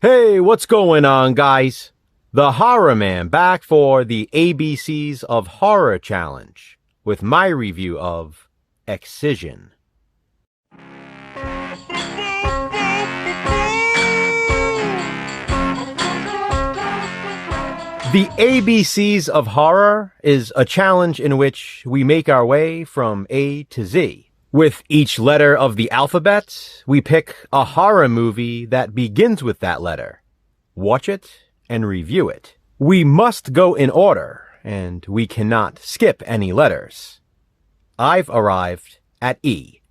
Hey, what's going on, guys? The Horror Man back for the ABCs of Horror Challenge with my review of EXCISION. The ABCs of Horror is a challenge in which we make our way from A to Z. With each letter of the alphabet, we pick a horror movie that begins with that letter. Watch it and review it. We must go in order, and we cannot skip any letters. I've arrived at E,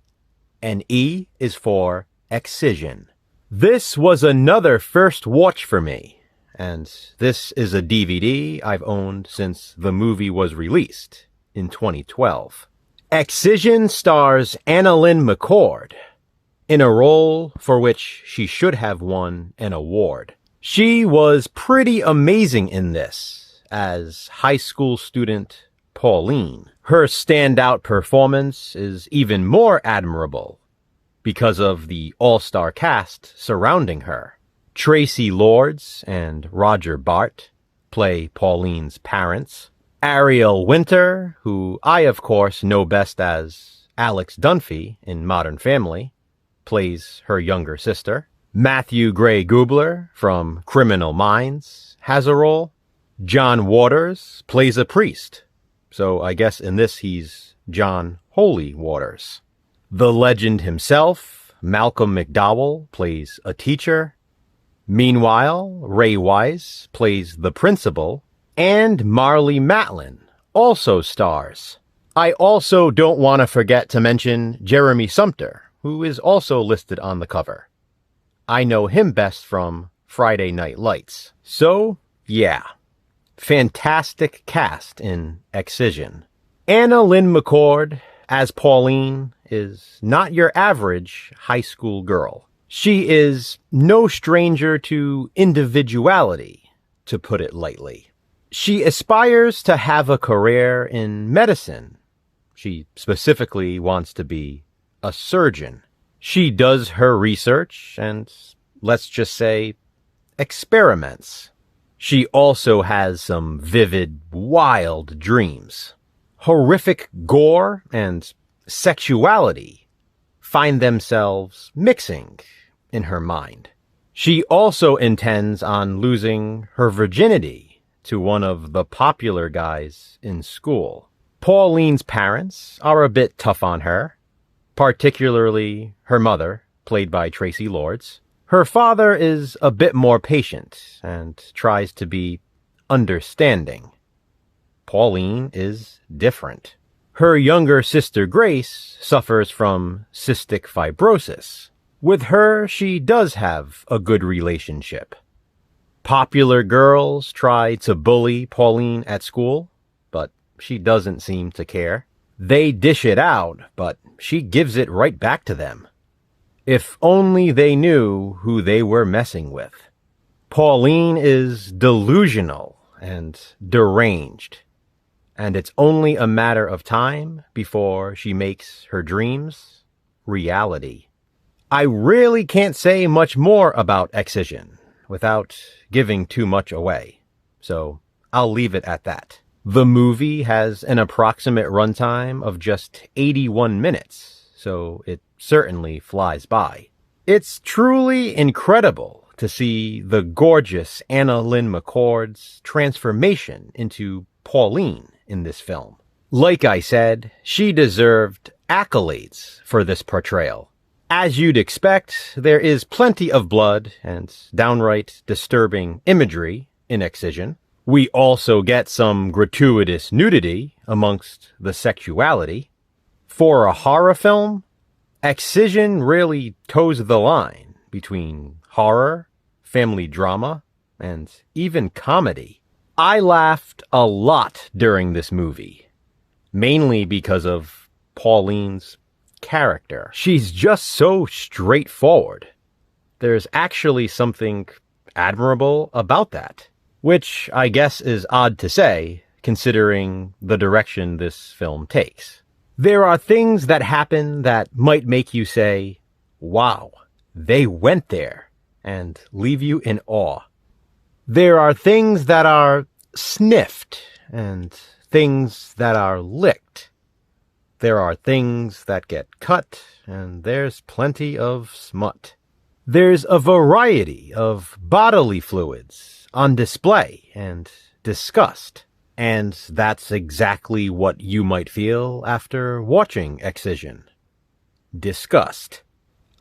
and E is for Excision. This was another first watch for me, and this is a DVD I've owned since the movie was released in 2012. Excision stars Annalyn McCord in a role for which she should have won an award. She was pretty amazing in this as high school student Pauline. Her standout performance is even more admirable because of the all-star cast surrounding her. Tracy Lords and Roger Bart play Pauline's parents. Ariel Winter, who I of course know best as Alex Dunphy in Modern Family, plays her younger sister. Matthew Gray Gubler from Criminal Minds has a role. John Waters plays a priest, so I guess in this he's John Holy Waters. The legend himself, Malcolm McDowell, plays a teacher. Meanwhile, Ray Wise plays the principal, and Marlee Matlin also stars. I also don't want to forget to mention Jeremy Sumpter, who is also listed on the cover. I know him best from Friday Night Lights. So, yeah, fantastic cast in Excision. Annalyn McCord, as Pauline, is not your average high school girl. She is no stranger to individuality, to put it lightly. She aspires to have a career in medicine. She specifically wants to be a surgeon. She does her research and, let's just say, experiments. She also has some vivid, wild dreams. Horrific gore and sexuality find themselves mixing in her mind. She also intends on losing her virginity to one of the popular guys in school. Pauline's parents are a bit tough on her, particularly her mother, played by Tracy Lords. Her father is a bit more patient and tries to be understanding. Pauline is different. Her younger sister Grace suffers from cystic fibrosis. With her, she does have a good relationship. Popular girls try to bully Pauline at school, but she doesn't seem to care. They dish it out, but she gives it right back to them. If only they knew who they were messing with. Pauline is delusional and deranged, and it's only a matter of time before she makes her dreams reality. I really can't say much more about Excision without giving too much away, so I'll leave it at that. The movie has an approximate runtime of just 81 minutes, so it certainly flies by. It's truly incredible to see the gorgeous Annalyn McCord's transformation into Pauline in this film. Like I said, she deserved accolades for this portrayal. As you'd expect, there is plenty of blood and downright disturbing imagery in Excision. We also get some gratuitous nudity amongst the sexuality. For a horror film, Excision really toes the line between horror, family drama, and even comedy. I laughed a lot during this movie, mainly because of Pauline's character. She's just so straightforward. There's actually something admirable about that, which I guess is odd to say, considering the direction this film takes. There are things that happen that might make you say, wow, they went there. and leave you in awe. There are things that are sniffed and things that are licked. There are things that get cut, and there's plenty of smut. There's a variety of bodily fluids on display and discussed, and that's exactly what you might feel after watching Excision. Disgust.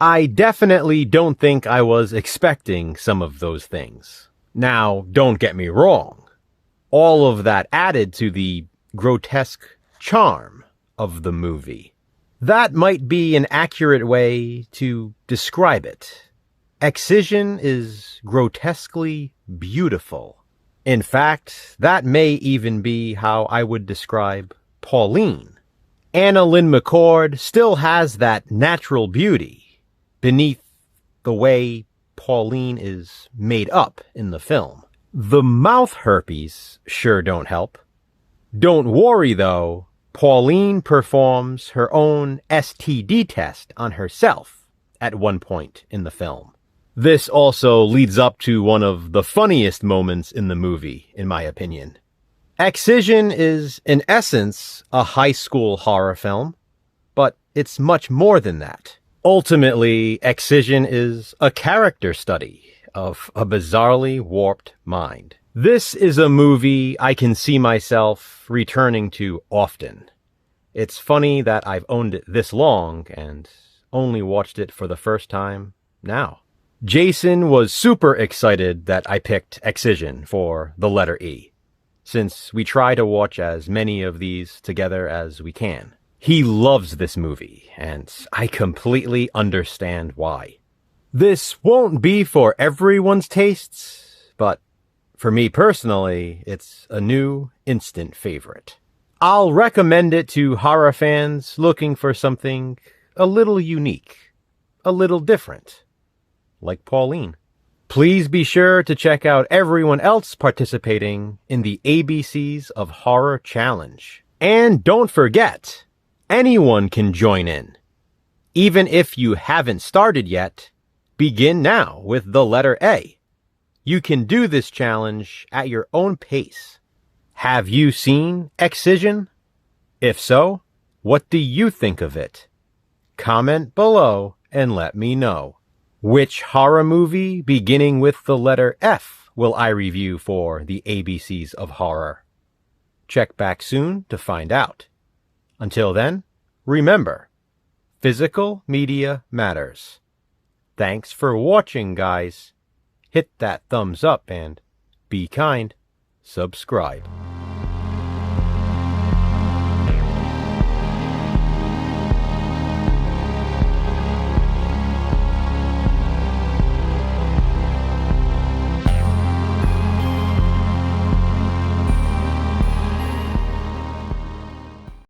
I definitely don't think I was expecting some of those things. Now, don't get me wrong. All of that added to the grotesque charm of the movie. That might be an accurate way to describe it. Excision is grotesquely beautiful. In fact, that may even be how I would describe Pauline. Anna Lynn McCord still has that natural beauty beneath the way Pauline is made up in the film. The mouth herpes sure don't help. Don't worry though, Pauline performs her own STD test on herself at one point in the film. This also leads up to one of the funniest moments in the movie, in my opinion. Excision is, in essence, a high school horror film, but it's much more than that. Ultimately, Excision is a character study of a bizarrely warped mind. This is a movie I can see myself returning to often. It's funny that I've owned it this long and only watched it for the first time now. Jason was super excited that I picked Excision for the letter E, since we try to watch as many of these together as we can. He loves this movie, and I completely understand why. This won't be for everyone's tastes, but for me personally, it's a new instant favorite. I'll recommend it to horror fans looking for something a little unique, a little different, like Pauline. Please be sure to check out everyone else participating in the ABCs of Horror Challenge. And don't forget, anyone can join in. Even if you haven't started yet, begin now with the letter A. You can do this challenge at your own pace. Have you seen Excision? If so, what do you think of it? Comment below and let me know. Which horror movie beginning with the letter F will I review for the ABCs of Horror? Check back soon to find out. Until then, remember, physical media matters. Thanks for watching, guys. Hit that thumbs up and be kind. Subscribe.